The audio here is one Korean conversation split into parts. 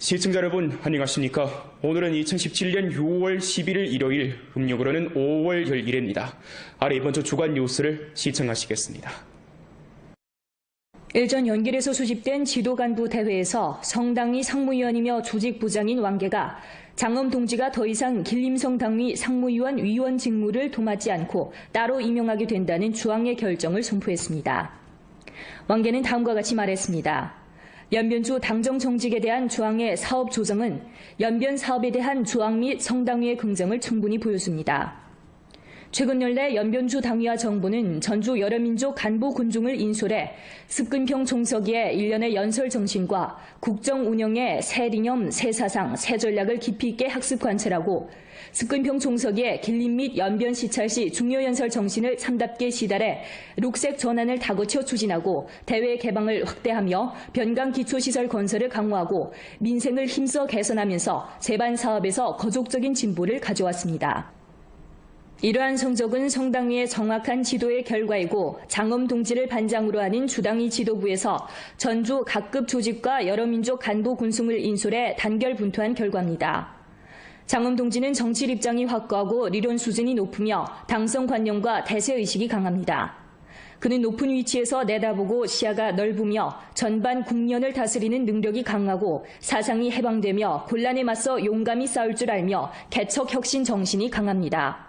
시청자 여러분 안녕하십니까. 오늘은 2017년 6월 11일 일요일, 음력으로는 5월 11일입니다. 아래 이번 주 주간 뉴스를 시청하시겠습니다. 일전 연길에서 소집된 지도간부 대회에서 성당위 상무위원이며 조직부장인 왕계가 장엄 동지가 더 이상 길림성 당위 상무위원 위원 직무를 도맡지 않고 따로 임명하게 된다는 주왕의 결정을 선포했습니다. 왕계는 다음과 같이 말했습니다. 연변주 당정 정직에 대한 주왕의 사업 조정은 연변 사업에 대한 주왕 및 성당위의 긍정을 충분히 보여줍니다. 최근 연례 연변주 당위와 정부는 전주 여러민족 간부 군중을 인솔해 습근평 총서기의 일련의 연설 정신과 국정 운영의 새 이념, 새 사상, 새 전략을 깊이 있게 학습 관찰하고 습근평 총서기의 길림 및 연변 시찰 시 중요 연설 정신을 참답게 시달해 룩색 전환을 다그쳐 추진하고 대외 개방을 확대하며 변강 기초시설 건설을 강화하고 민생을 힘써 개선하면서 재반 사업에서 거족적인 진보를 가져왔습니다. 이러한 성적은 성당위의 정확한 지도의 결과이고 장엄 동지를 반장으로 하는 주당위 지도부에서 전주 각급 조직과 여러 민족 간부 군승을 인솔해 단결 분투한 결과입니다. 장엄 동지는 정치 입장이 확고하고 리론 수준이 높으며 당성 관념과 대세의식이 강합니다. 그는 높은 위치에서 내다보고 시야가 넓으며 전반 국면을 다스리는 능력이 강하고 사상이 해방되며 곤란에 맞서 용감히 싸울 줄 알며 개척 혁신 정신이 강합니다.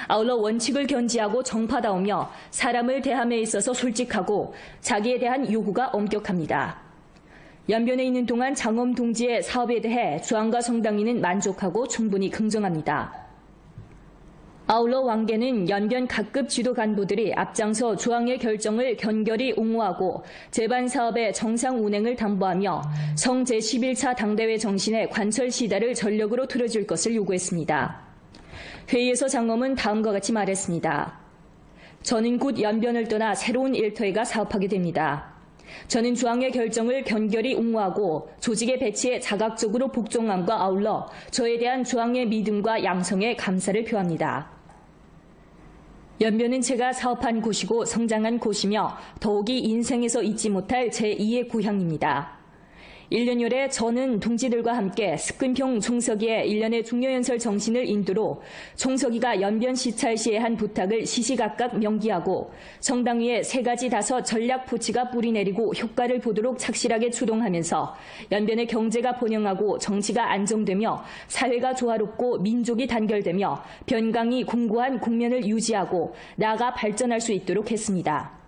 아울러 원칙을 견지하고 정파다우며 사람을 대함에 있어서 솔직하고 자기에 대한 요구가 엄격합니다. 연변에 있는 동안 장엄 동지의 사업에 대해 주왕과 성당위는 만족하고 충분히 긍정합니다. 아울러 왕계는 연변 각급 지도 간부들이 앞장서 주왕의 결정을 견결히 옹호하고 재반 사업의 정상 운행을 담보하며 성 제11차 당대회 정신의 관철 시다를 전력으로 틀어줄 것을 요구했습니다. 회의에서 장엄은 다음과 같이 말했습니다. 저는 곧 연변을 떠나 새로운 일터에가 사업하게 됩니다. 저는 주왕의 결정을 견결히 옹호하고 조직의 배치에 자각적으로 복종함과 아울러 저에 대한 주왕의 믿음과 양성에 감사를 표합니다. 연변은 제가 사업한 곳이고 성장한 곳이며 더욱이 인생에서 잊지 못할 제2의 고향입니다. 1년 열에 저는 동지들과 함께 습근평 총서기의 일련의 중요연설 정신을 인도로 총서기가 연변 시찰 시에 한 부탁을 시시각각 명기하고 성당위에 3가지 5 전략 포치가 뿌리내리고 효과를 보도록 착실하게 추동하면서 연변의 경제가 번영하고 정치가 안정되며 사회가 조화롭고 민족이 단결되며 변강이 공고한 국면을 유지하고 나아가 발전할 수 있도록 했습니다.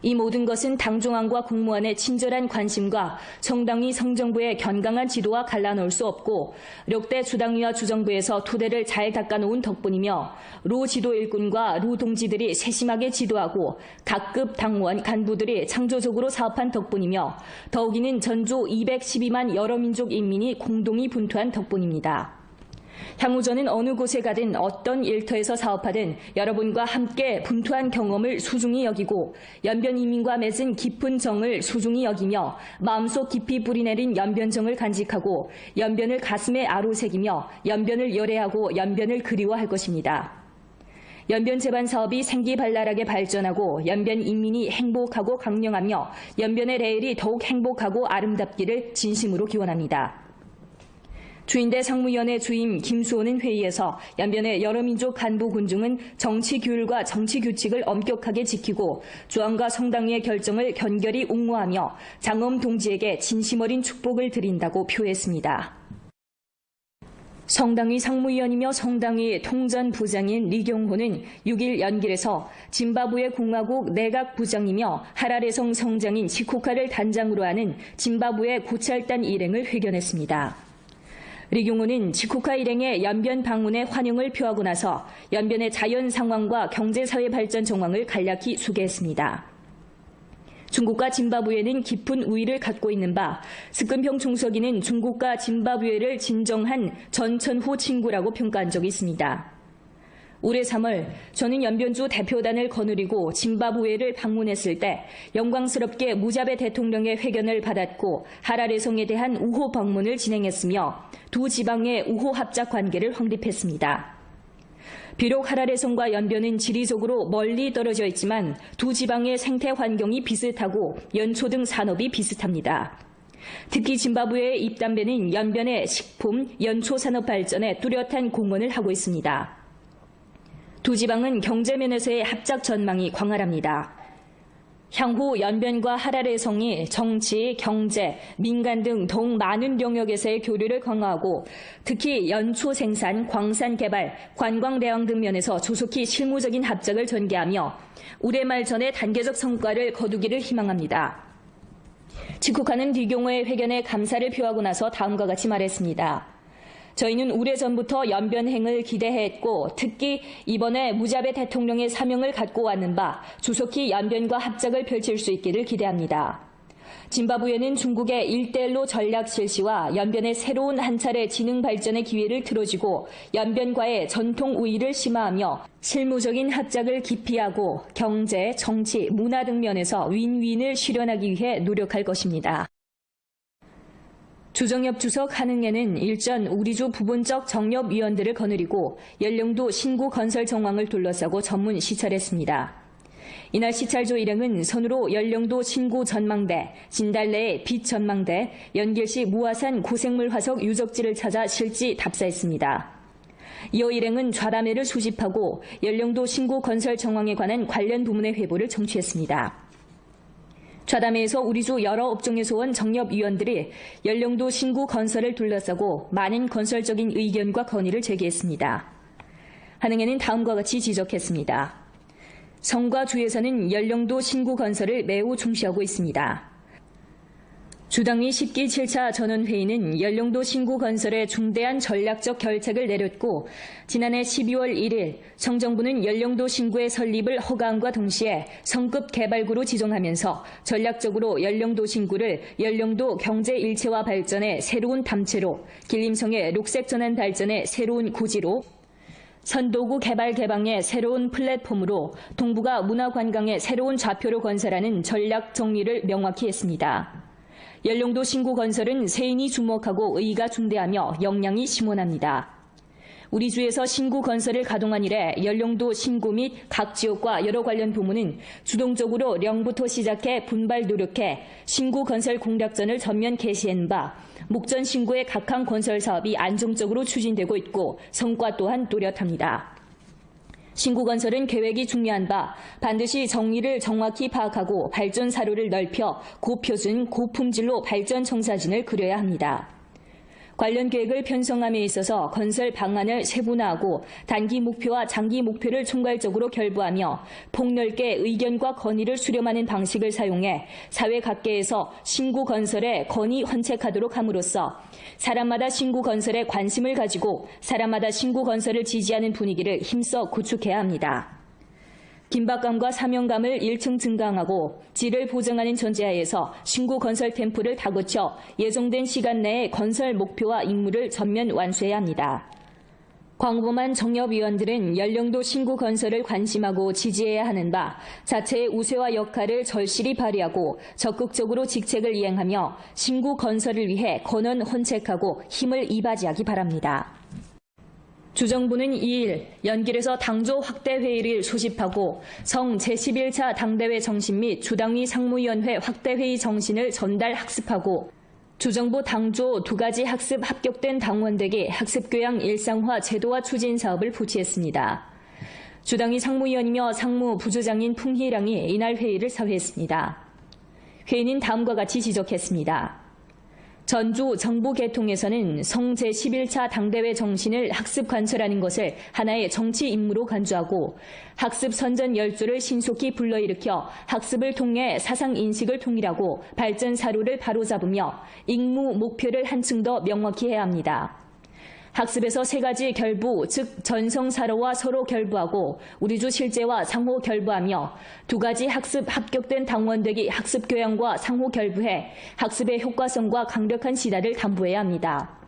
이 모든 것은 당중앙과 국무원의 친절한 관심과 성당위 성정부의 견강한 지도와 갈라놓을 수 없고 역대 주당위와 주정부에서 토대를 잘 닦아놓은 덕분이며 로 지도 일꾼과 로 동지들이 세심하게 지도하고 각급 당원 간부들이 창조적으로 사업한 덕분이며 더욱이는 전주 212만 여러 민족 인민이 공동히 분투한 덕분입니다. 향후 저는 어느 곳에 가든 어떤 일터에서 사업하든 여러분과 함께 분투한 경험을 소중히 여기고 연변 이민과 맺은 깊은 정을 소중히 여기며 마음속 깊이 뿌리내린 연변정을 간직하고 연변을 가슴에 아로새기며 연변을 열애하고 연변을 그리워할 것입니다. 연변 재반 사업이 생기발랄하게 발전하고 연변 인민이 행복하고 강령하며 연변의 레일이 더욱 행복하고 아름답기를 진심으로 기원합니다. 주인대 상무위원회 주임 김수호는 회의에서 연변의 여러 민족 간부 군중은 정치 규율과 정치 규칙을 엄격하게 지키고 주왕과 성당위의 결정을 견결히 옹호하며 장엄 동지에게 진심 어린 축복을 드린다고 표했습니다. 성당위 상무위원이며 성당위 통전부장인 리경호는 6일 연길에서 짐바브웨 공화국 내각부장이며 하라레성 성장인 치코카를 단장으로 하는 짐바브웨 고찰단 일행을 회견했습니다. 리경호는 치코카 일행의 연변 방문에 환영을 표하고 나서 연변의 자연 상황과 경제사회 발전 정황을 간략히 소개했습니다. 중국과 짐바브웨는 깊은 우위를 갖고 있는 바 습근평 총서기는 중국과 짐바브웨를 진정한 전천후 친구라고 평가한 적이 있습니다. 올해 3월 저는 연변주 대표단을 거느리고 짐바브웨를 방문했을 때 영광스럽게 무자베 대통령의 회견을 받았고 하라레성에 대한 우호 방문을 진행했으며 두 지방의 우호 합작 관계를 확립했습니다. 비록 하라레성과 연변은 지리적으로 멀리 떨어져 있지만 두 지방의 생태 환경이 비슷하고 연초 등 산업이 비슷합니다. 특히 짐바브웨의 입담배는 연변의 식품, 연초산업 발전에 뚜렷한 공헌을 하고 있습니다. 두 지방은 경제 면에서의 합작 전망이 광활합니다. 향후 연변과 하라레 성이 정치, 경제, 민간 등 더욱 많은 영역에서의 교류를 강화하고 특히 연초 생산, 광산 개발, 관광 대왕 등 면에서 조속히 실무적인 합작을 전개하며 올해 말 전에 단계적 성과를 거두기를 희망합니다. 직후카는 뒤경호의 회견에 감사를 표하고 나서 다음과 같이 말했습니다. 저희는 오래전부터 연변행을 기대했고 특히 이번에 무자베 대통령의 사명을 갖고 왔는 바 조속히 연변과 합작을 펼칠 수 있기를 기대합니다. 짐바브웨는 중국의 일대일로 전략 실시와 연변의 새로운 한 차례 지능 발전의 기회를 틀어주고 연변과의 전통 우위를 심화하며 실무적인 합작을 기피하고 경제, 정치, 문화 등 면에서 윈윈을 실현하기 위해 노력할 것입니다. 주정엽 주석 한흥에는 일전 우리주 부분적 정협위원들을 거느리고 연령도 신구 건설 정황을 둘러싸고 전문 시찰했습니다. 이날 시찰조 일행은 선으로 연령도 신구 전망대, 진달래의 빛 전망대, 연길시 무화산 고생물 화석 유적지를 찾아 실지 답사했습니다. 이어 일행은 좌담회를 수집하고 연령도 신구 건설 정황에 관한 관련 부문의 회보를 청취했습니다. 좌담회에서 우리주 여러 업종에서 온 정협위원들이 연령도 신구 건설을 둘러싸고 많은 건설적인 의견과 건의를 제기했습니다. 한흥에는 다음과 같이 지적했습니다. 성과 주에서는 연령도 신구 건설을 매우 중시하고 있습니다. 주당위 10기 7차 전원회의는 연령도 신구 건설에 중대한 전략적 결책을 내렸고 지난해 12월 1일 청정부는 연령도 신구의 설립을 허가함과 동시에 성급 개발구로 지정하면서 전략적으로 연령도 신구를 연령도 경제 일체화 발전의 새로운 담체로, 길림성의 녹색 전환 발전의 새로운 고지로, 선도구 개발 개방의 새로운 플랫폼으로 동북아 문화관광의 새로운 좌표로 건설하는 전략 정리를 명확히 했습니다. 연령도 신구 건설은 세인이 주목하고 의의가 중대하며 역량이 심원합니다. 우리 주에서 신구 건설을 가동한 이래 연령도 신구 및 각 지역과 여러 관련 부문은 주동적으로 령부터 시작해 분발 노력해 신구 건설 공략전을 전면 개시한 바 목전 신구의 각항 건설 사업이 안정적으로 추진되고 있고 성과 또한 뚜렷합니다. 신구 건설은 계획이 중요한 바 반드시 정의를 정확히 파악하고 발전 사료를 넓혀 고표준, 고품질로 발전 청사진을 그려야 합니다. 관련 계획을 편성함에 있어서 건설 방안을 세분화하고 단기 목표와 장기 목표를 총괄적으로 결부하며 폭넓게 의견과 건의를 수렴하는 방식을 사용해 사회 각계에서 신구 건설에 건의 헌책하도록 함으로써 사람마다 신구 건설에 관심을 가지고 사람마다 신구 건설을 지지하는 분위기를 힘써 구축해야 합니다. 긴박감과 사명감을 1층 증강하고 질을 보장하는 전제하에서 신구 건설 템포를 다그쳐 예정된 시간 내에 건설 목표와 임무를 전면 완수해야 합니다. 광범한 정협위원들은 연령도 신구 건설을 관심하고 지지해야 하는 바 자체의 우세와 역할을 절실히 발휘하고 적극적으로 직책을 이행하며 신구 건설을 위해 건언 헌책하고 힘을 이바지하기 바랍니다. 주정부는 2일 연길에서 당조 확대 회의를 소집하고 성 제11차 당대회 정신 및 주당위 상무위원회 확대 회의 정신을 전달 학습하고 주정부 당조 2가지 학습 합격된 당원들에게 학습교양 일상화 제도화 추진 사업을 부치했습니다. 주당위 상무위원이며 상무 부주장인 풍희랑이 이날 회의를 사회했습니다. 회의는 다음과 같이 지적했습니다. 전주 정부 개통에서는 성 제11차 당대회 정신을 학습 관철하는 것을 하나의 정치 임무로 간주하고 학습 선전 열조를 신속히 불러일으켜 학습을 통해 사상 인식을 통일하고 발전 사료를 바로잡으며 임무 목표를 한층 더 명확히 해야 합니다. 학습에서 3가지 결부, 즉 전성사로와 서로 결부하고 우리주 실제와 상호 결부하며 2가지 학습 합격된 당원들이 학습 교양과 상호 결부해 학습의 효과성과 강력한 시달을 담보해야 합니다.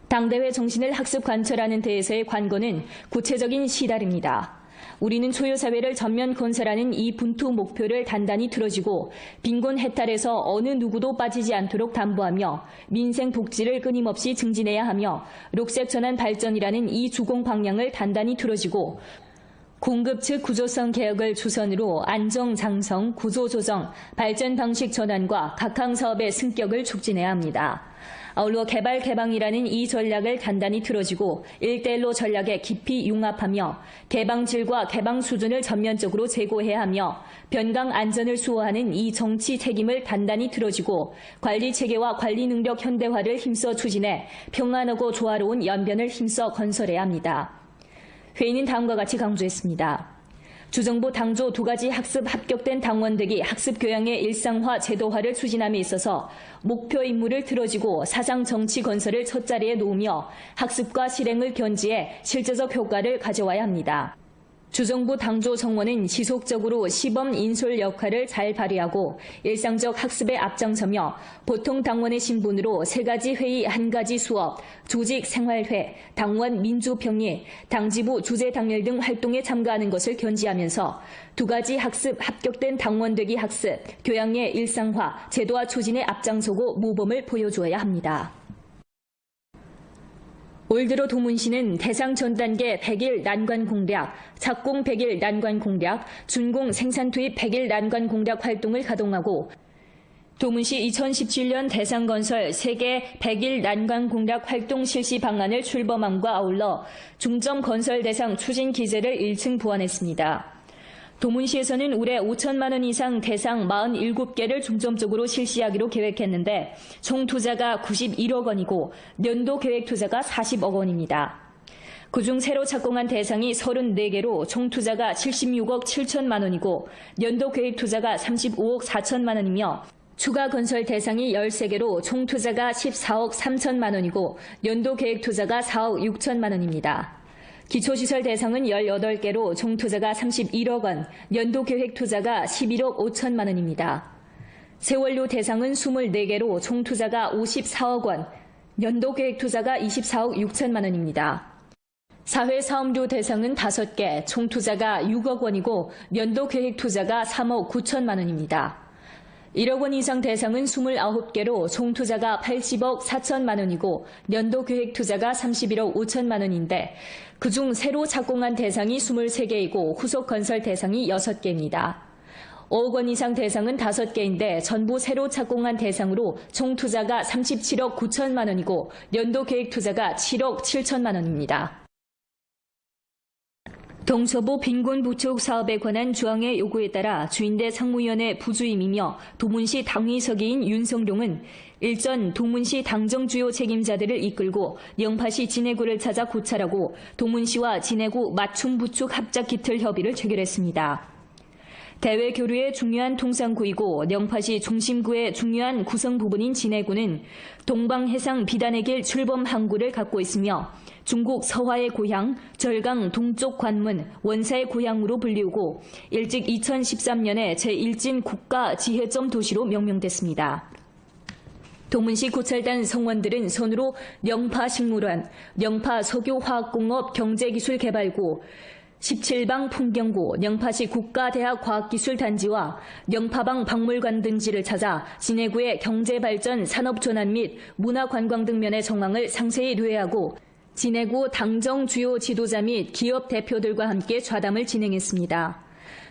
당대회 정신을 학습 관철하는 데에서의 관건은 구체적인 시달입니다. 우리는 초유사회를 전면 건설하는 이 분투 목표를 단단히 들어주고 빈곤 해탈에서 어느 누구도 빠지지 않도록 담보하며 민생 복지를 끊임없이 증진해야 하며 녹색 전환 발전이라는 이 주공 방향을 단단히 들어주고 공급 측 구조성 개혁을 주선으로 안정 장성, 구조 조정, 발전 방식 전환과 각항 사업의 승격을 촉진해야 합니다. 아울러 개발 개방이라는 이 전략을 단단히 틀어지고 1대1로 전략에 깊이 융합하며 개방질과 개방 수준을 전면적으로 제고해야 하며 변강 안전을 수호하는 이 정치 책임을 단단히 틀어지고 관리 체계와 관리 능력 현대화를 힘써 추진해 평안하고 조화로운 연변을 힘써 건설해야 합니다. 회의는 다음과 같이 강조했습니다. 주정부 당조 2가지 학습 합격된 당원들이 학습 교양의 일상화 제도화를 추진함에 있어서 목표 임무를 틀어지고 사상 정치 건설을 첫자리에 놓으며 학습과 실행을 견지해 실제적 효과를 가져와야 합니다. 주정부 당조 정원은 지속적으로 시범 인솔 역할을 잘 발휘하고 일상적 학습에 앞장서며 보통 당원의 신분으로 3가지 회의 1가지 수업, 조직 생활회, 당원 민주평의, 당지부 주재 당일 등 활동에 참가하는 것을 견지하면서 2가지 학습 합격된 당원되기 학습, 교양의 일상화, 제도화 추진에 앞장서고 모범을 보여주어야 합니다. 올 들어 도문시는 대상 전 단계 100일 난관 공략, 착공 100일 난관 공략, 준공 생산 투입 100일 난관 공략 활동을 가동하고 도문시 2017년 대상 건설 세계 100일 난관 공략 활동 실시 방안을 출범함과 아울러 중점 건설 대상 추진 기제를 1층 보완했습니다. 도문시에서는 올해 5천만 원 이상 대상 47개를 중점적으로 실시하기로 계획했는데 총 투자가 91억 원이고 연도 계획 투자가 40억 원입니다. 그중 새로 착공한 대상이 34개로 총 투자가 76억 7천만 원이고 연도 계획 투자가 35억 4천만 원이며 추가 건설 대상이 13개로 총 투자가 14억 3천만 원이고 연도 계획 투자가 4억 6천만 원입니다. 기초시설 대상은 18개로 총 투자가 31억 원, 연도 계획 투자가 11억 5천만 원입니다. 세월료 대상은 24개로 총 투자가 54억 원, 연도 계획 투자가 24억 6천만 원입니다. 사회사업료 대상은 5개, 총 투자가 6억 원이고 연도 계획 투자가 3억 9천만 원입니다. 1억 원 이상 대상은 29개로 총 투자가 80억 4천만 원이고 연도 계획 투자가 31억 5천만 원인데 그중 새로 착공한 대상이 23개이고 후속 건설 대상이 6개입니다. 5억 원 이상 대상은 5개인데 전부 새로 착공한 대상으로 총 투자가 37억 9천만 원이고 연도 계획 투자가 7억 7천만 원입니다. 동서부 빈곤 부축 사업에 관한 주항의 요구에 따라 주인대 상무위원회 부주임이며 도문시 당위서기인 윤성룡은 일전 도문시 당정 주요 책임자들을 이끌고 영파시 진해구를 찾아 고찰하고 도문시와 진해구 맞춤 부축 합작 기틀 협의를 체결했습니다. 대외 교류의 중요한 통상구이고 영파시 중심구의 중요한 구성 부분인 진해구는 동방해상 비단의 길 출범 항구를 갖고 있으며 중국 서화의 고향, 절강 동쪽 관문, 원사의 고향으로 불리우고 일찍 2013년에 제1진 국가 지혜점 도시로 명명됐습니다. 도문시 고찰단 성원들은 선으로 영파식물원, 영파석유화학공업 경제기술개발구, 17방 풍경구, 영파시 국가대학 과학기술단지와 영파방 박물관 등지를 찾아 진해구의 경제발전, 산업전환 및 문화관광 등 면의 정황을 상세히 노회하고 진해구 당정 주요 지도자 및 기업 대표들과 함께 좌담을 진행했습니다.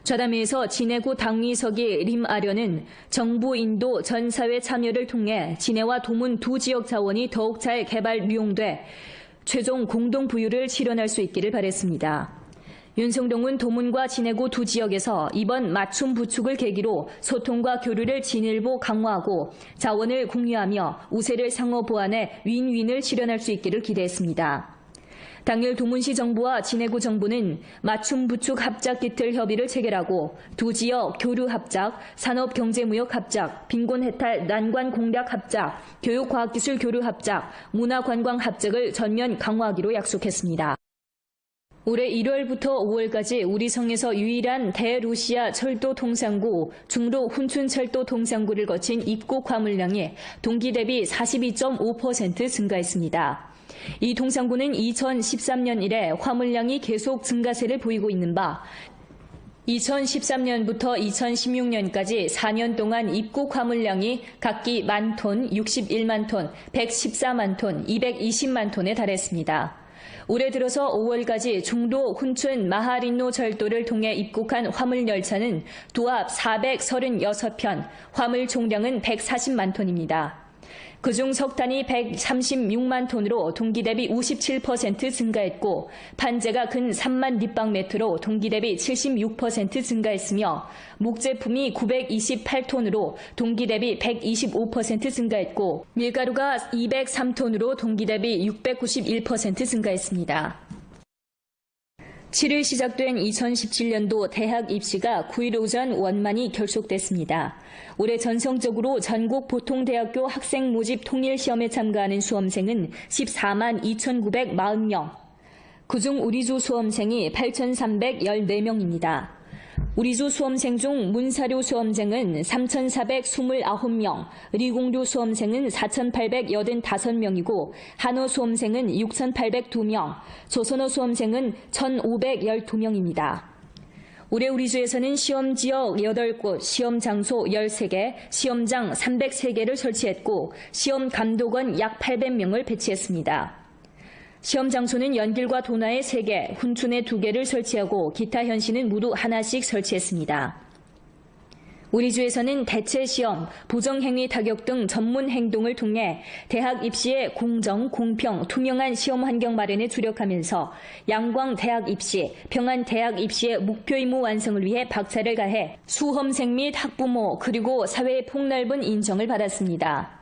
좌담회에서 진해구 당위서기 림아련은 정부 인도 전 사회 참여를 통해 진해와 도문 두 지역 자원이 더욱 잘 개발 유용돼 최종 공동 부유를 실현할 수 있기를 바랬습니다. 윤성룡은 도문과 진해구 두 지역에서 이번 맞춤 부축을 계기로 소통과 교류를 진일보 강화하고 자원을 공유하며 우세를 상호 보완해 윈윈을 실현할 수 있기를 기대했습니다. 당일 도문시 정부와 진해구 정부는 맞춤 부축 합작 기틀 협의를 체결하고 두 지역 교류 합작, 산업 경제무역 합작, 빈곤 해탈 난관 공략 합작, 교육과학기술 교류 합작, 문화관광 합작을 전면 강화하기로 약속했습니다. 올해 1월부터 5월까지 우리 성에서 유일한 대루시아 철도 통상구, 중로 훈춘 철도 통상구를 거친 입국 화물량이 동기 대비 42.5% 증가했습니다. 이 통상구는 2013년 이래 화물량이 계속 증가세를 보이고 있는 바 2013년부터 2016년까지 4년 동안 입국 화물량이 각기 10,000톤, 61만 톤, 114만 톤, 220만 톤에 달했습니다. 올해 들어서 5월까지 중도 훈춘 마하린노 절도를 통해 입국한 화물열차는 도합 436편, 화물 총량은 140만 톤입니다. 그중 석탄이 136만 톤으로 동기 대비 57% 증가했고 판재가 근 3만立方메트로 동기 대비 76% 증가했으며 목제품이 928톤으로 동기 대비 125% 증가했고 밀가루가 203톤으로 동기 대비 691% 증가했습니다. 7일 시작된 2017년도 대학 입시가 9일 오전 원만히 결속됐습니다. 올해 전성적으로 전국 보통대학교 학생 모집 통일시험에 참가하는 수험생은 14만 2,940명, 그중 우리주 수험생이 8,314명입니다. 우리주 수험생 중 문사료 수험생은 3,429명, 리공료 수험생은 4,885명이고 한어 수험생은 6,802명, 조선어 수험생은 1,512명입니다. 올해 우리주에서는 시험 지역 8곳, 시험 장소 13개, 시험장 303개를 설치했고 시험 감독원 약 800명을 배치했습니다. 시험 장소는 연길과 도나에 3개, 훈춘에 2개를 설치하고 기타 현시는 모두 하나씩 설치했습니다. 우리주에서는 대체 시험, 부정행위 타격 등 전문 행동을 통해 대학 입시의 공정, 공평, 투명한 시험 환경 마련에 주력하면서 양광 대학 입시, 평안 대학 입시의 목표 임무 완성을 위해 박차를 가해 수험생 및 학부모 그리고 사회의 폭넓은 인정을 받았습니다.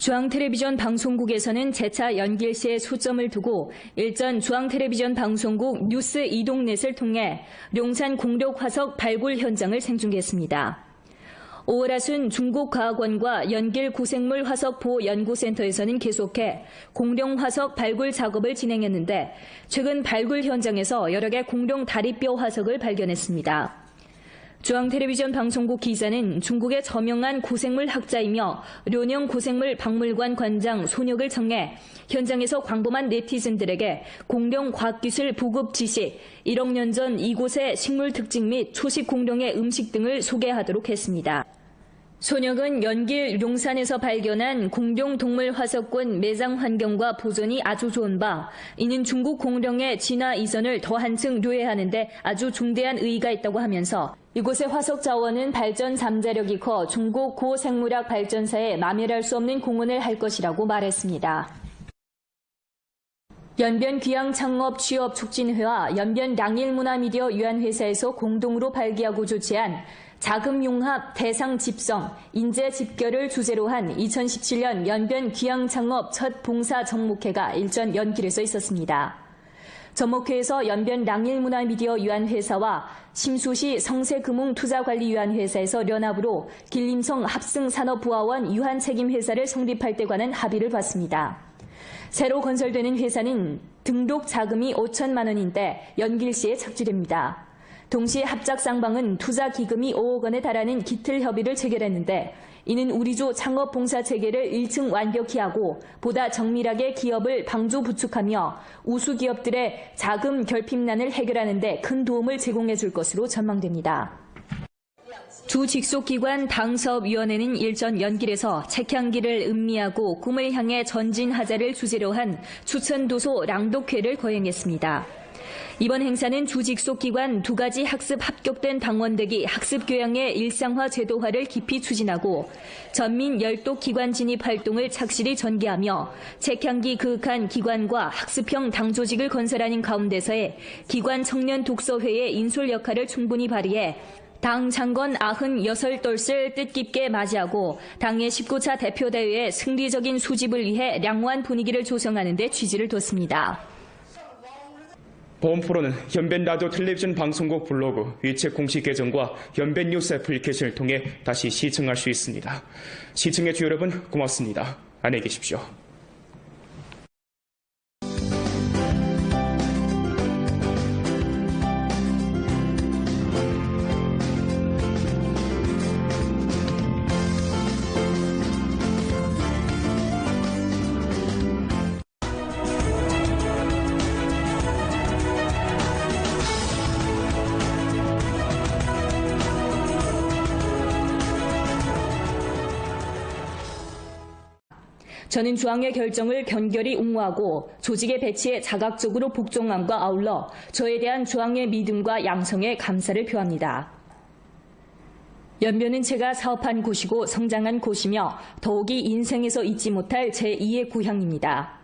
중앙텔레비전 방송국에서는 재차 연길시에 초점을 두고 일전 중앙텔레비전 방송국 뉴스 이동넷을 통해 룡산 공룡 화석 발굴 현장을 생중계했습니다. 오월하순 중국과학원과 연길 고생물 화석 보호 연구센터에서는 계속해 공룡 화석 발굴 작업을 진행했는데 최근 발굴 현장에서 여러 개 공룡 다리뼈 화석을 발견했습니다. 중앙텔레비전 방송국 기자는 중국의 저명한 고생물 학자이며 료녕 고생물 박물관 관장 손혁을 청해 현장에서 광범한 네티즌들에게 공룡 과학기술 보급 지시, 1억 년 전 이곳의 식물 특징 및 초식 공룡의 음식 등을 소개하도록 했습니다. 손혁은 연길 룡산에서 발견한 공룡 동물 화석군 매장 환경과 보존이 아주 좋은 바, 이는 중국 공룡의 진화 이전을 더 한층 료해하는 데 아주 중대한 의의가 있다고 하면서 이곳의 화석 자원은 발전 잠재력이 커 중국 고생물학 발전사에 마멸할 수 없는 공헌을 할 것이라고 말했습니다. 연변귀향창업취업촉진회와 연변량일문화미디어유한회사에서 공동으로 발기하고 조치한 자금융합 대상 집성, 인재 집결을 주제로 한 2017년 연변귀향창업 첫 봉사 정목회가 일전 연길에서 있었습니다. 정목회에서 연변량일문화미디어유한회사와 심수시 성세금융투자관리유한회사에서 연합으로 길림성 합승산업부하원 유한책임회사를 성립할 때 관한 합의를 봤습니다. 새로 건설되는 회사는 등록 자금이 5천만 원인데 연길시에 착지됩니다. 동시에 합작 쌍방은 투자 기금이 5억 원에 달하는 기틀 협의를 체결했는데 이는 우리주 창업 봉사 체계를 1층 완벽히 하고 보다 정밀하게 기업을 방조 부축하며 우수 기업들의 자금 결핍난을 해결하는 데 큰 도움을 제공해 줄 것으로 전망됩니다. 주 직속기관 당사업위원회는 일전 연길에서 책향기를 음미하고 꿈을 향해 전진하자를 주제로 한 추천도서 랑독회를 거행했습니다. 이번 행사는 주 직속기관 2가지 학습 합격된 당원대기 학습교양의 일상화 제도화를 깊이 추진하고 전민 열독 기관 진입 활동을 착실히 전개하며 책향기 그윽한 기관과 학습형 당조직을 건설하는 가운데서의 기관 청년 독서회의 인솔 역할을 충분히 발휘해 당 창건 96돌을 뜻깊게 맞이하고 당의 19차 대표대회의 승리적인 수집을 위해 양호한 분위기를 조성하는 데 취지를 뒀습니다. 본 프로는 연변 라디오 텔레비전 방송국 블로그, 위챗 공식 계정과 연변 뉴스 애플리케이션을 통해 다시 시청할 수 있습니다. 시청해주신 여러분 고맙습니다. 안녕히 계십시오. 저는 중앙의 결정을 견결히 옹호하고 조직의 배치에 자각적으로 복종함과 아울러 저에 대한 중앙의 믿음과 양성에 감사를 표합니다. 연변은 제가 사업한 곳이고 성장한 곳이며 더욱이 인생에서 잊지 못할 제2의 고향입니다.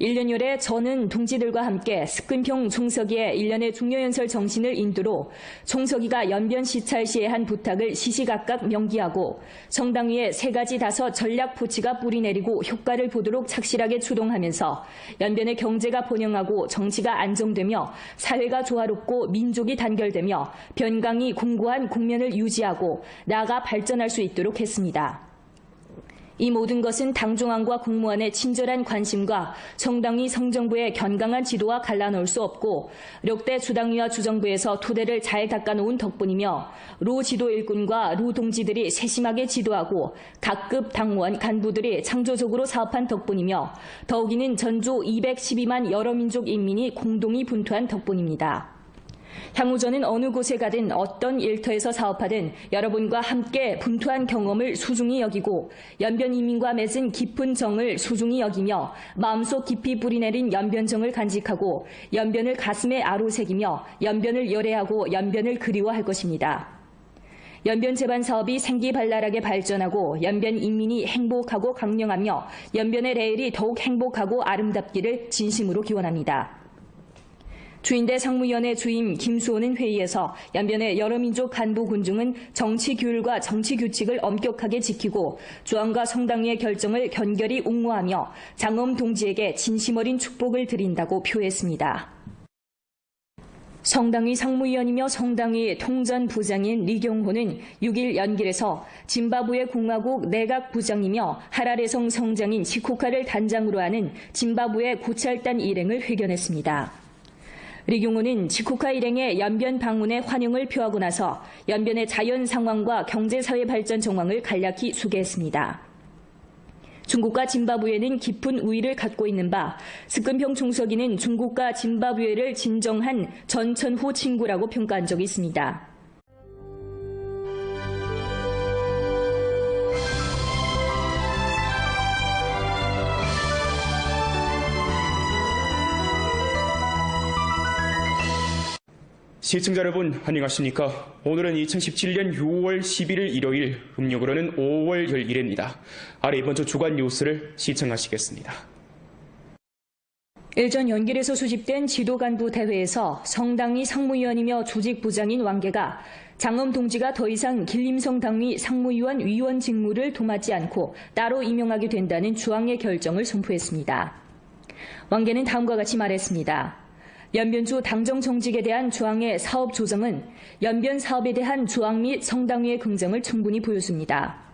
1년여래 저는 동지들과 함께 습근평 총서기의 1년의 중요연설 정신을 인도로 총서기가 연변 시찰 시에 한 부탁을 시시각각 명기하고 성당위에 3가지 5 전략 포치가 뿌리내리고 효과를 보도록 착실하게 추동하면서 연변의 경제가 번영하고 정치가 안정되며 사회가 조화롭고 민족이 단결되며 변강이 공고한 국면을 유지하고 나아가 발전할 수 있도록 했습니다. 이 모든 것은 당중앙과 국무원의 친절한 관심과 성당위 성정부의 견강한 지도와 갈라놓을 수 없고 역대 주당위와 주정부에서 토대를 잘 닦아놓은 덕분이며 루 지도 일꾼과 루 동지들이 세심하게 지도하고 각급 당원 간부들이 창조적으로 사업한 덕분이며 더욱이는 전주 212만 여러 민족 인민이 공동히 분투한 덕분입니다. 향후 저는 어느 곳에 가든 어떤 일터에서 사업하든 여러분과 함께 분투한 경험을 소중히 여기고 연변 이민과 맺은 깊은 정을 소중히 여기며 마음속 깊이 뿌리내린 연변정을 간직하고 연변을 가슴에 아로새기며 연변을 열애하고 연변을 그리워할 것입니다. 연변 재반 사업이 생기발랄하게 발전하고 연변 인민이 행복하고 강령하며 연변의 레일이 더욱 행복하고 아름답기를 진심으로 기원합니다. 주인대 상무위원회 주임 김수호는 회의에서 연변의 여러 민족 간부 군중은 정치 규율과 정치 규칙을 엄격하게 지키고 중앙과 성당위의 결정을 견결히 옹호하며 장엄 동지에게 진심 어린 축복을 드린다고 표했습니다. 성당위 상무위원이며 성당위 통전부장인 리경호는 6일 연길에서 짐바브웨 공화국 내각부장이며 하라레성 성장인 시코카를 단장으로 하는 짐바브웨 고찰단 일행을 회견했습니다. 리경호는 지코카 일행의 연변 방문에 환영을 표하고 나서 연변의 자연 상황과 경제사회 발전 정황을 간략히 소개했습니다. 중국과 짐바브웨는 깊은 우위를 갖고 있는 바 습근평 총서기는 중국과 짐바브웨를 진정한 전천후 친구라고 평가한 적이 있습니다. 시청자 여러분 안녕하십니까? 오늘은 2017년 6월 11일 일요일, 음력으로는 5월 10일입니다. 아래 이번 주 주간 뉴스를 시청하시겠습니다. 일전 연길에서 소집된 지도간부 대회에서 성당위 상무위원이며 조직부장인 왕계가 장엄 동지가 더 이상 길림성 당위 상무위원 위원 직무를 도맡지 않고 따로 임명하게 된다는 주왕의 결정을 선포했습니다. 왕계는 다음과 같이 말했습니다. 연변주 당정 정직에 대한 주왕의 사업 조정은 연변 사업에 대한 주왕 및 성당위의 긍정을 충분히 보여줍니다.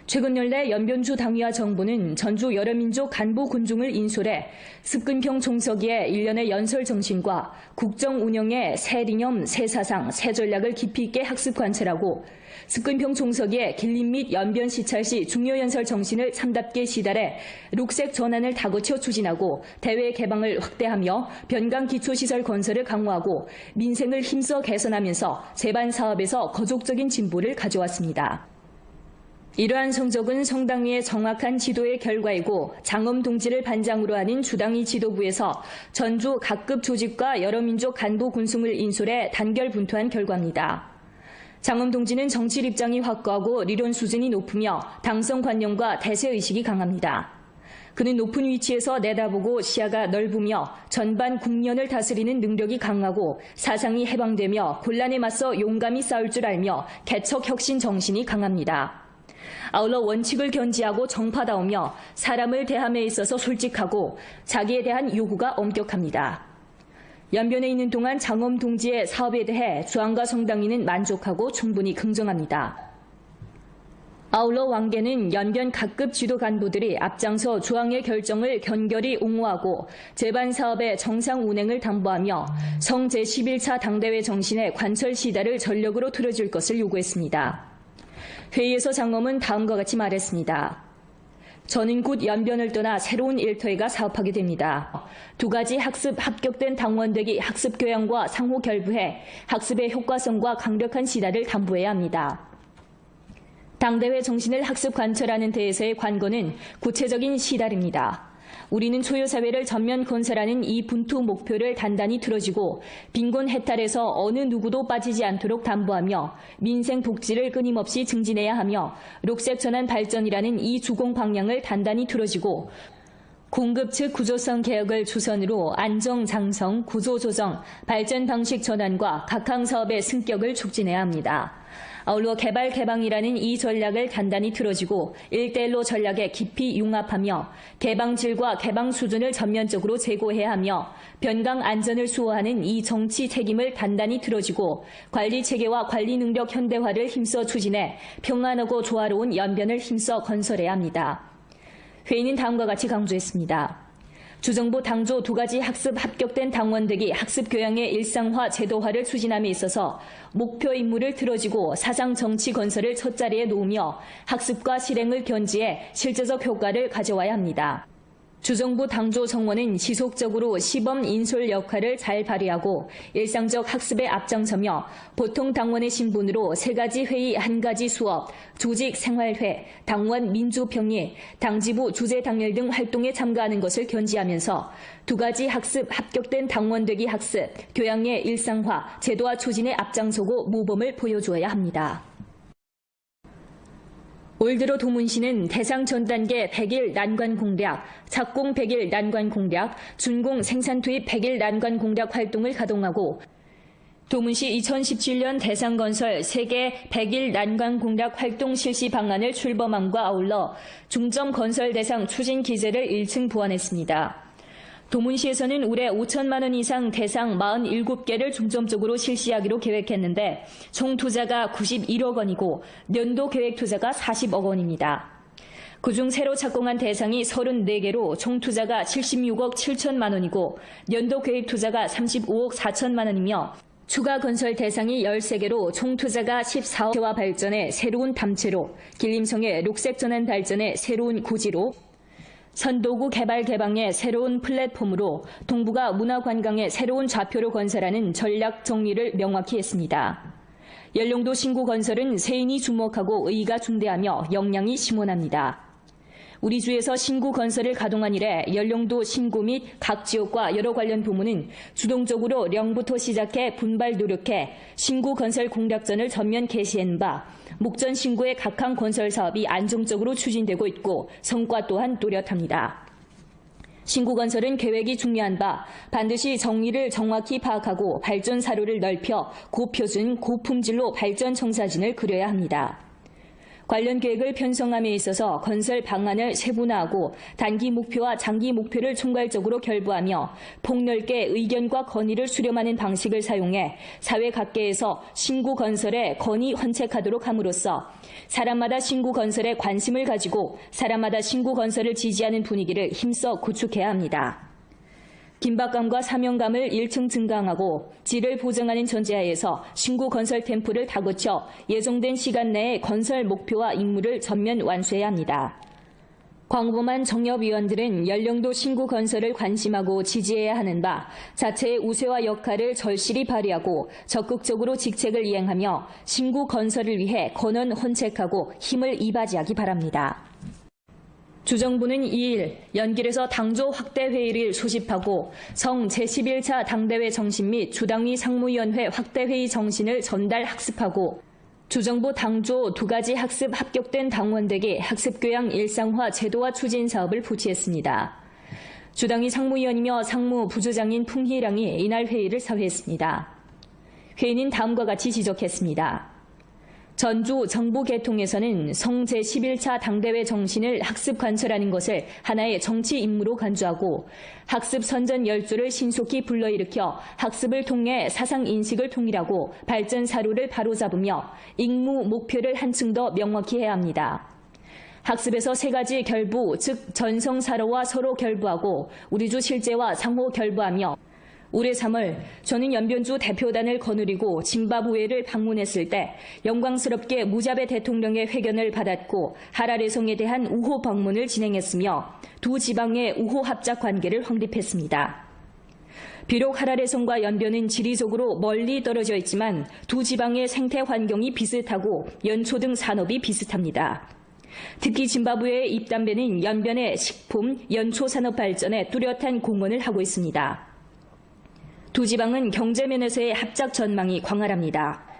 최근 연례 연변주 당위와 정부는 전주 여러 민족 간부 군중을 인솔해 습근평 총서기의 일련의 연설 정신과 국정 운영의 새 이념, 새 사상, 새 전략을 깊이 있게 학습 관찰하고 습근평 총서기의 길림 및 연변 시찰 시 중요 연설 정신을 참답게 시달해 룩색 전환을 다거쳐 추진하고 대외 개방을 확대하며 변강 기초시설 건설을 강화하고 민생을 힘써 개선하면서 재반 사업에서 거족적인 진보를 가져왔습니다. 이러한 성적은 성당위의 정확한 지도의 결과이고 장엄 동지를 반장으로 하는 주당위 지도부에서 전주 각급 조직과 여러 민족 간부 군승을 인솔해 단결 분투한 결과입니다. 장엄 동지는 정치 입장이 확고하고 리론 수준이 높으며 당성 관념과 대세의식이 강합니다. 그는 높은 위치에서 내다보고 시야가 넓으며 전반 국면을 다스리는 능력이 강하고 사상이 해방되며 곤란에 맞서 용감히 싸울 줄 알며 개척 혁신 정신이 강합니다. 아울러 원칙을 견지하고 정파다우며 사람을 대함에 있어서 솔직하고 자기에 대한 요구가 엄격합니다. 연변에 있는 동안 장엄 동지의 사업에 대해 주왕과 성당위는 만족하고 충분히 긍정합니다. 아울러 왕계는 연변 각급 지도 간부들이 앞장서 주왕의 결정을 견결히 옹호하고 재반 사업의 정상 운행을 담보하며 성 제11차 당대회 정신의 관철 시다를 전력으로 틀어줄 것을 요구했습니다. 회의에서 장엄은 다음과 같이 말했습니다. 저는 곧 연변을 떠나 새로운 일터에가 사업하게 됩니다. 2가지 학습 합격된 당원되기 학습 교양과 상호 결부해 학습의 효과성과 강력한 시다를 담보해야 합니다. 당대회 정신을 학습 관철하는 데에서의 관건은 구체적인 시달입니다. 우리는 초유사회를 전면 건설하는 이 분투 목표를 단단히 들어주고 빈곤 해탈에서 어느 누구도 빠지지 않도록 담보하며 민생 복지를 끊임없이 증진해야 하며 녹색 전환 발전이라는 이 주공 방향을 단단히 들어주고 공급 측 구조성 개혁을 주선으로 안정 장성, 구조 조정, 발전 방식 전환과 각항 사업의 승격을 촉진해야 합니다. 아울러 개발 개방이라는 이 전략을 단단히 틀어주고 1대1로 전략에 깊이 융합하며 개방질과 개방 수준을 전면적으로 제고해야 하며 변강 안전을 수호하는 이 정치 책임을 단단히 틀어주고 관리 체계와 관리 능력 현대화를 힘써 추진해 평안하고 조화로운 연변을 힘써 건설해야 합니다. 회의는 다음과 같이 강조했습니다. 주정부 당조 2가지 학습 합격된 당원들이 학습 교양의 일상화 제도화를 추진함에 있어서 목표 임무를 들어주고 사상 정치 건설을 첫자리에 놓으며 학습과 실행을 견지해 실제적 효과를 가져와야 합니다. 주정부 당조 정원은 지속적으로 시범 인솔 역할을 잘 발휘하고 일상적 학습에 앞장서며 보통 당원의 신분으로 3가지 회의 1가지 수업, 조직 생활회, 당원 민주평의, 당지부 주재 당일 등 활동에 참가하는 것을 견지하면서 2가지 학습 합격된 당원되기 학습, 교양의 일상화, 제도화 추진에 앞장서고 모범을 보여주어야 합니다. 올 들어 도문시는 대상 전 단계 100일 난관 공략, 착공 100일 난관 공략, 준공 생산 투입 100일 난관 공략 활동을 가동하고 도문시 2017년 대상 건설 세계 100일 난관 공략 활동 실시 방안을 출범함과 아울러 중점 건설 대상 추진 기제를 1층 보완했습니다. 도문시에서는 올해 5천만 원 이상 대상 47개를 중점적으로 실시하기로 계획했는데 총 투자가 91억 원이고 연도 계획 투자가 40억 원입니다. 그중 새로 착공한 대상이 34개로 총 투자가 76억 7천만 원이고 연도 계획 투자가 35억 4천만 원이며 추가 건설 대상이 13개로 총 투자가 14억 재화 발전의 새로운 담채로, 길림성의 녹색 전환 발전의 새로운 고지로, 선도구 개발 개방의 새로운 플랫폼으로 동부가 문화관광의 새로운 좌표로 건설하는 전략 정리를 명확히 했습니다. 연령도 신구 건설은 세인이 주목하고 의의가 중대하며 역량이 심원합니다. 우리 주에서 신구 건설을 가동한 이래 연령도 신구 및 각 지역과 여러 관련 부문은 주동적으로 령부터 시작해 분발 노력해 신구 건설 공략전을 전면 개시한 바 목전 신구의 각항 건설 사업이 안정적으로 추진되고 있고 성과 또한 또렷합니다. 신구 건설은 계획이 중요한 바 반드시 정의를 정확히 파악하고 발전 사료를 넓혀 고표준, 고품질로 발전 청사진을 그려야 합니다. 관련 계획을 편성함에 있어서 건설 방안을 세분화하고 단기 목표와 장기 목표를 총괄적으로 결부하며 폭넓게 의견과 건의를 수렴하는 방식을 사용해 사회 각계에서 신구 건설에 건의 헌책하도록 함으로써 사람마다 신구 건설에 관심을 가지고 사람마다 신구 건설을 지지하는 분위기를 힘써 구축해야 합니다. 긴박감과 사명감을 1층 증강하고 질을 보장하는 전제하에서 신구 건설 템포를 다그쳐 예정된 시간 내에 건설 목표와 임무를 전면 완수해야 합니다. 광범한 정협위원들은 연령도 신구 건설을 관심하고 지지해야 하는 바 자체의 우세와 역할을 절실히 발휘하고 적극적으로 직책을 이행하며 신구 건설을 위해 건언 헌책하고 힘을 이바지하기 바랍니다. 주정부는 2일 연길에서 당조 확대 회의를 소집하고 성 제11차 당대회 정신 및 주당위 상무위원회 확대 회의 정신을 전달 학습하고 주정부 당조 2가지 학습 합격된 당원들에게 학습교양 일상화 제도화 추진 사업을 부치했습니다. 주당위 상무위원이며 상무 부주장인 풍희량이 이날 회의를 사회했습니다. 회의는 다음과 같이 지적했습니다. 전주 정부개통에서는 성 제11차 당대회 정신을 학습 관철하는 것을 하나의 정치 임무로 간주하고 학습 선전 열조를 신속히 불러일으켜 학습을 통해 사상 인식을 통일하고 발전 사료를 바로잡으며 임무 목표를 한층 더 명확히 해야 합니다. 학습에서 3가지 결부, 즉 전성사로와 서로 결부하고 우리주 실제와 상호 결부하며 올해 3월 저는 연변주 대표단을 거느리고 짐바브웨를 방문했을 때 영광스럽게 무자베 대통령의 회견을 받았고 하라레성에 대한 우호 방문을 진행했으며 두 지방의 우호 합작 관계를 확립했습니다. 비록 하라레성과 연변은 지리적으로 멀리 떨어져 있지만 두 지방의 생태 환경이 비슷하고 연초 등 산업이 비슷합니다. 특히 짐바브웨의 입담배는 연변의 식품, 연초 산업 발전에 뚜렷한 공헌을 하고 있습니다. 두 지방은 경제 면에서의 합작 전망이 광활합니다.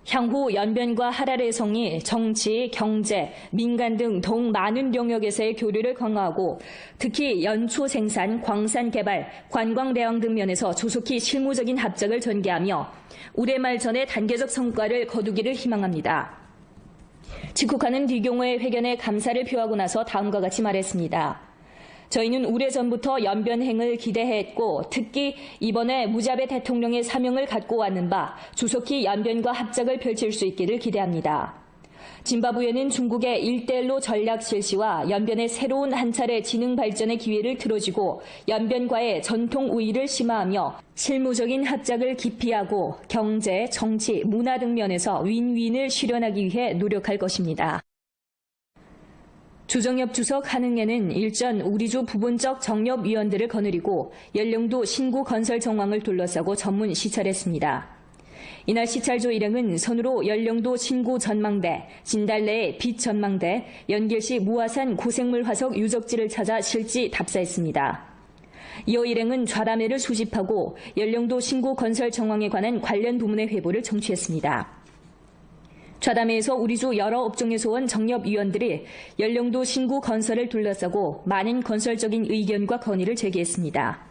향후 연변과 하라레성이 정치, 경제, 민간 등 더욱 많은 영역에서의 교류를 강화하고 특히 연초 생산, 광산 개발, 관광 대왕 등 면에서 조속히 실무적인 합작을 전개하며 올해 말 전에 단계적 성과를 거두기를 희망합니다. 직후카는 뒤경호의 회견에 감사를 표하고 나서 다음과 같이 말했습니다. 저희는 오래전부터 연변행을 기대했고 특히 이번에 무자베 대통령의 사명을 갖고 왔는 바 조속히 연변과 합작을 펼칠 수 있기를 기대합니다. 짐바브웨는 중국의 일대일로 전략 실시와 연변의 새로운 한 차례 지능 발전의 기회를 틀어주고 연변과의 전통 우위를 심화하며 실무적인 합작을 기피하고 경제, 정치, 문화 등 면에서 윈윈을 실현하기 위해 노력할 것입니다. 주정엽 주석 한흥에는 일전 우리주 부분적 정협위원들을 거느리고 연령도 신구 건설 정황을 둘러싸고 전문 시찰했습니다. 이날 시찰조 일행은 선으로 연령도 신구 전망대, 진달래의 빛 전망대, 연길시 무화산 고생물 화석 유적지를 찾아 실지 답사했습니다. 이어 일행은 좌담회를 수집하고 연령도 신구 건설 정황에 관한 관련 부문의 회보를 청취했습니다. 좌담회에서 우리주 여러 업종에서 온 정협위원들이 연령도 신구 건설을 둘러싸고 많은 건설적인 의견과 건의를 제기했습니다.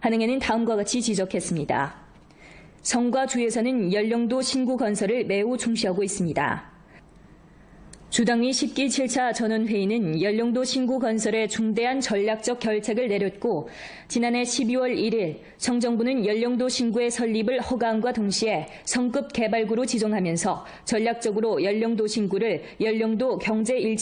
한흥에는 다음과 같이 지적했습니다. 성과 주에서는 연령도 신구 건설을 매우 중시하고 있습니다. 주당위 10기 7차 전원회의는 연령도 신구 건설에 중대한 전략적 결책을 내렸고 지난해 12월 1일 청정부는 연령도 신구의 설립을 허가함과 동시에 성급 개발구로 지정하면서 전략적으로 연령도 신구를 연령도 경제 1차